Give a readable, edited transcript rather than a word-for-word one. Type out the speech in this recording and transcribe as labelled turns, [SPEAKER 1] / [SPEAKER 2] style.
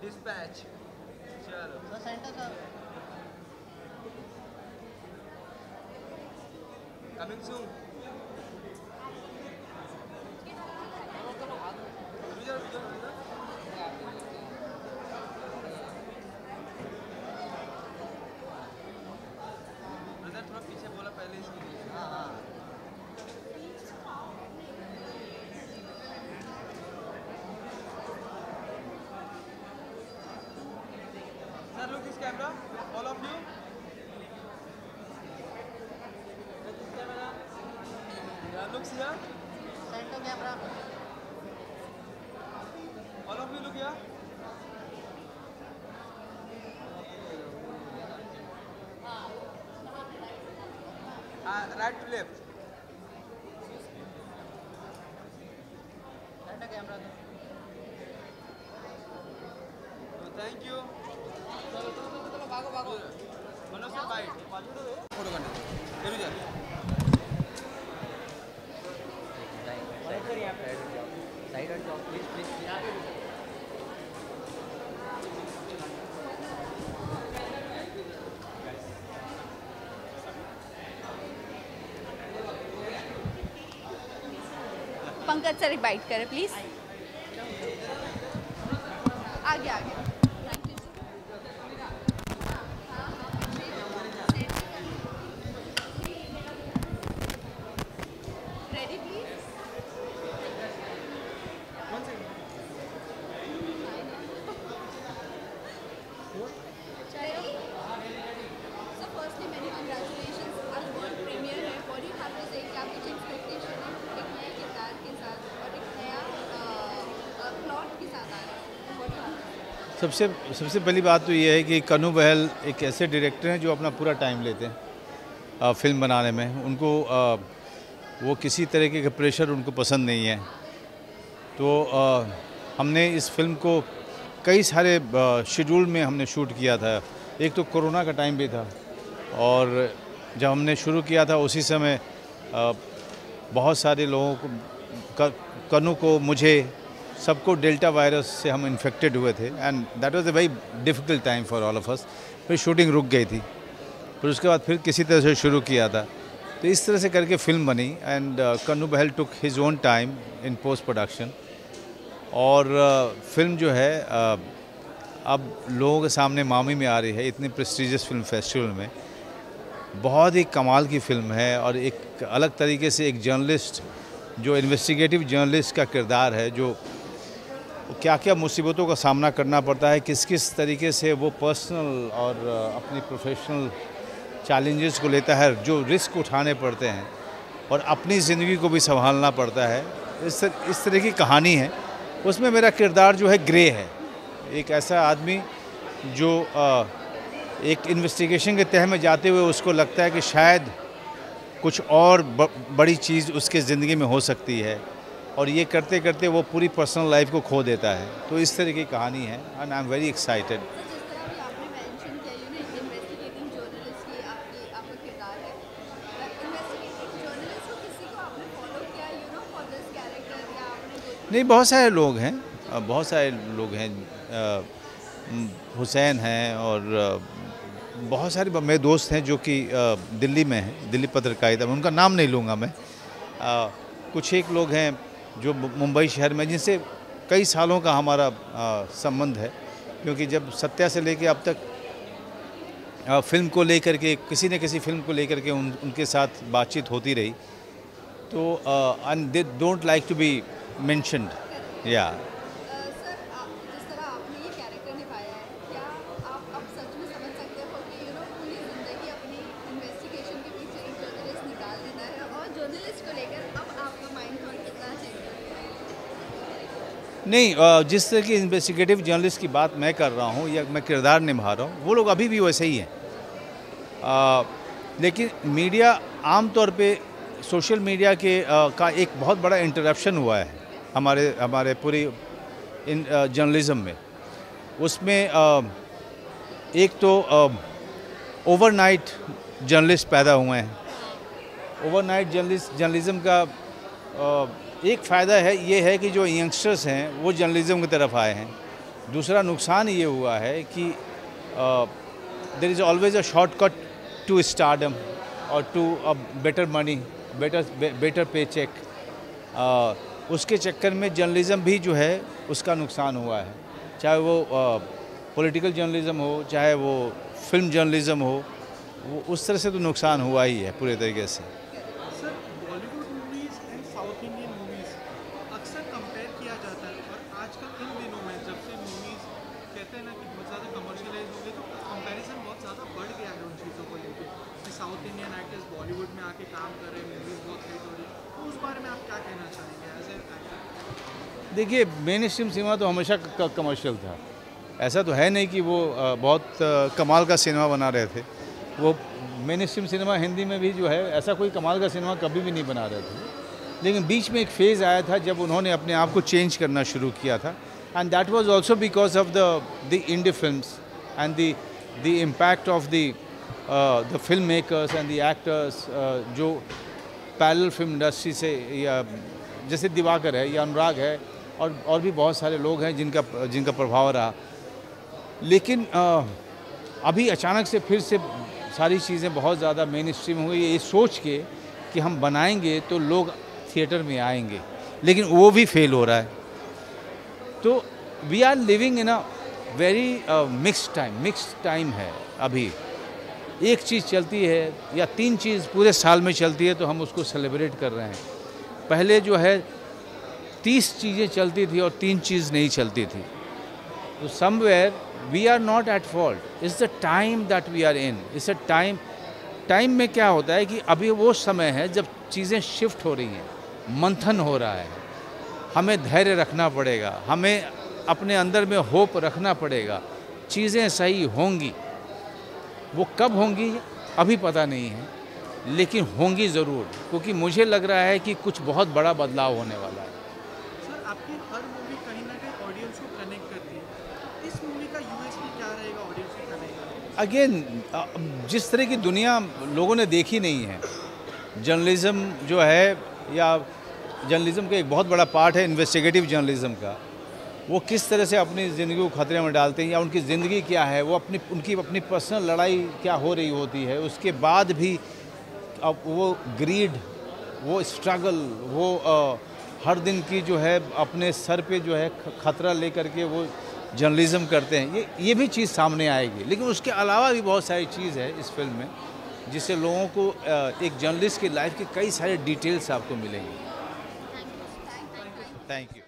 [SPEAKER 1] Dispatch. चलो
[SPEAKER 2] sir centre sir.
[SPEAKER 1] Coming soon. Brother थोड़ा पीछे बोला पहले इसके लिए।
[SPEAKER 2] हाँ हाँ।
[SPEAKER 1] Sir, look this camera. All of you. Look this camera. Yeah, looks here.
[SPEAKER 2] Centre camera.
[SPEAKER 1] All of you look here. Right to left.
[SPEAKER 2] Centre camera दो।
[SPEAKER 1] So, thank you. चलो भागो भागो। Manoj sir bite. फोटो करना। जरूर जा।
[SPEAKER 2] Side हट जाओ please please.
[SPEAKER 3] Pankaj sir एक बाइट करें प्लीज। आगे आगे। Ready please. So firstly many congratulations आज वर्ल्ड प्रीमियर है। What do you have to say? क्या कुछ एक्सपेक्टेशन है एक नए किरदार के साथ और एक नया प्लॉट के साथ आ रहा है? What do you have to say?
[SPEAKER 4] सबसे पहली बात तो ये है कि कन्नू बहल एक ऐसे डायरेक्टर हैं जो अपना पूरा टाइम लेते हैं फिल्म बनाने में। उनको वो किसी तरीके का प्रेशर उनको पसंद नहीं है। तो हमने इस फिल्म को कई सारे शेड्यूल में हमने शूट किया था। एक तो कोरोना का टाइम भी था और जब हमने शुरू किया था उसी समय बहुत सारे लोगों को, कन्नू को, मुझे, सबको डेल्टा वायरस से हम इन्फेक्टेड हुए थे and that was a very difficult time for all of us. फिर शूटिंग रुक गई थी, फिर उसके बाद फिर किसी तरह से शुरू किया था। तो इस तरह से करके फिल्म बनी and Kannu Behl took his own time in post production. और फिल्म जो है अब लोगों के सामने मामी में आ रही है इतने प्रेस्टीजियस फिल्म फेस्टिवल में। बहुत ही कमाल की फिल्म है और एक अलग तरीके से एक जर्नलिस्ट, जो इन्वेस्टिगेटिव जर्नलिस्ट का किरदार है, जो क्या क्या मुसीबतों का सामना करना पड़ता है, किस किस तरीके से वो पर्सनल और अपनी प्रोफेशनल चैलेंजेस को लेता है, जो रिस्क उठाने पड़ते हैं और अपनी ज़िंदगी को भी संभालना पड़ता है। इस तरह की कहानी है। उसमें मेरा किरदार जो है ग्रे है, एक ऐसा आदमी जो एक इन्वेस्टिगेशन के तह में जाते हुए उसको लगता है कि शायद कुछ और बड़ी चीज़ उसके ज़िंदगी में हो सकती है और ये करते करते वो पूरी पर्सनल लाइफ को खो देता है। तो इस तरह की कहानी है and I am very excited.
[SPEAKER 3] जिस तरह अभी आपने मेंशन किया इन्वेस्टिगेटिंग जर्नलिस्ट की आपका किरदार है। इन्वेस्टिगेटिंग जर्नलिस्ट को किसी को आपने फॉलो किया फॉर दिस कैरेक्टर या आपने
[SPEAKER 4] नहीं, बहुत सारे लोग हैं, बहुत सारे लोग हैं। हुसैन हैं और बहुत सारे मेरे दोस्त हैं जो कि दिल्ली में हैं, दिल्ली पत्रकारिता में। उनका नाम नहीं लूँगा मैं। कुछ एक लोग हैं जो मुंबई शहर में, जिनसे कई सालों का हमारा संबंध है, क्योंकि जब सत्या से लेके अब तक फिल्म को लेकर के किसी न किसी फिल्म को लेकर के उनके साथ बातचीत होती रही। तो and they don't like to be mentioned. या
[SPEAKER 3] सर जिस तरह आपने ये कैरेक्टर निभाया है, क्या आप अब सच में समझ सकते हो कि पूरी ज़िंदगी अपनी इन्वेस्टिगेशन के पीछे एक जर्नलिस्ट निकाल देता है और जर्नलिस्ट को लेकर अब आपका माइंड थॉट कितना चेंज है?
[SPEAKER 4] नहीं, जिस तरह की इन्वेस्टिगेटिव जर्नलिस्ट की बात मैं कर रहा हूँ या मैं किरदार निभा रहा हूँ, वो लोग अभी भी वैसे ही हैं। लेकिन मीडिया आम तौर पे सोशल मीडिया के का एक बहुत बड़ा इंटरप्शन हुआ है हमारे पूरी जर्नलिज्म में। उसमें एक तो ओवरनाइट जर्नलिस्ट पैदा हुए हैं। ओवरनाइट जर्नलिज्म का एक फ़ायदा है, ये है कि जो यंगस्टर्स हैं वो जर्नलिज्म की तरफ आए हैं, दूसरा नुकसान ये हुआ है कि there is always a shortcut to stardom और to a better money, better pay check. उसके चक्कर में जर्नलिज़्म भी जो है उसका नुकसान हुआ है, चाहे वो पॉलिटिकल जर्नलिज़्म हो, चाहे वो फिल्म जर्नलिज़्म हो, वो उस तरह से तो नुकसान हुआ ही है पूरे तरीके से।
[SPEAKER 5] Sir, Bollywood movies and south Indian movies अक्सर कंपेयर किया जाता है, और आजकल इन दिनों में जब से मूवीज़ कहते हैं ना कि बहुत ज़्यादा कमर्शियलाइज हो गई, तो कंपैरिजन बहुत ज़्यादा बढ़ गया है उन चीज़ों को लेकर कि साउथ इंडियन एक्टर्स बॉलीवुड में आके काम कर रहे हैं, मूवीज़ बहुत हिट हो रही है। तो उस बारे में आप क्या कहना चाहेंगे एज ए एक्टर?
[SPEAKER 4] देखिए, मेन स्ट्रीम सिनेमा तो हमेशा कमर्शियल था। ऐसा तो है नहीं कि वो बहुत कमाल का सिनेमा बना रहे थे। वो मेन स्ट्रीम सिनेमा हिंदी में भी जो है ऐसा कोई कमाल का सिनेमा कभी भी नहीं बना रहे थे। लेकिन बीच में एक फेज़ आया था जब उन्होंने अपने आप को चेंज करना शुरू किया था, and that was also because of the indie films and the impact of the film makers and the actors जो पैरेलल फिल्म इंडस्ट्री से, या जैसे दिवाकर है या अनुराग है और भी बहुत सारे लोग हैं जिनका प्रभाव रहा। लेकिन अभी अचानक से फिर से सारी चीज़ें बहुत ज़्यादा मेन स्ट्रीम हो गई, ये सोच के कि हम बनाएंगे तो लोग थिएटर में आएंगे, लेकिन वो भी फेल हो रहा है। तो we are living in a very mixed time है। अभी एक चीज़ चलती है या 3 चीज़ पूरे साल में चलती है तो हम उसको सेलिब्रेट कर रहे हैं। पहले जो है 30 चीज़ें चलती थी और 3 चीज़ नहीं चलती थी। तो somewhere we are not at fault, it's the time that we are in. It's a time में क्या होता है कि अभी वो समय है जब चीज़ें शिफ्ट हो रही हैं, मंथन हो रहा है। हमें धैर्य रखना पड़ेगा, हमें अपने अंदर में होप रखना पड़ेगा, चीज़ें सही होंगी। वो कब होंगी अभी पता नहीं है, लेकिन होंगी ज़रूर, क्योंकि मुझे लग रहा है कि कुछ बहुत बड़ा बदलाव होने वाला है।
[SPEAKER 5] सर, आपकी हर मूवी कहीं ना कहीं ऑडियंस को कनेक्ट करती है। इस मूवी का यूएसपी क्या रहेगा ऑडियंस को कनेक्ट?
[SPEAKER 4] अगेन, जिस तरह की दुनिया लोगों ने देखी नहीं है, जर्नलिज़्म जो है, या जर्नलिज़्म का एक बहुत बड़ा पार्ट है इन्वेस्टिगेटिव जर्नलिज़्म का, वो किस तरह से अपनी ज़िंदगी को खतरे में डालते हैं, या उनकी ज़िंदगी क्या है, वो उनकी अपनी पर्सनल लड़ाई क्या हो रही होती है, उसके बाद भी अब वो ग्रीड, वो स्ट्रगल, वो हर दिन की जो है अपने सर पे जो है खतरा लेकर के वो जर्नलिज़्म करते हैं, ये भी चीज़ सामने आएगी। लेकिन उसके अलावा भी बहुत सारी चीज़ है इस फिल्म में, जिससे लोगों को एक जर्नलिस्ट की लाइफ की कई सारे डिटेल्स आपको मिलेंगे। Thank you.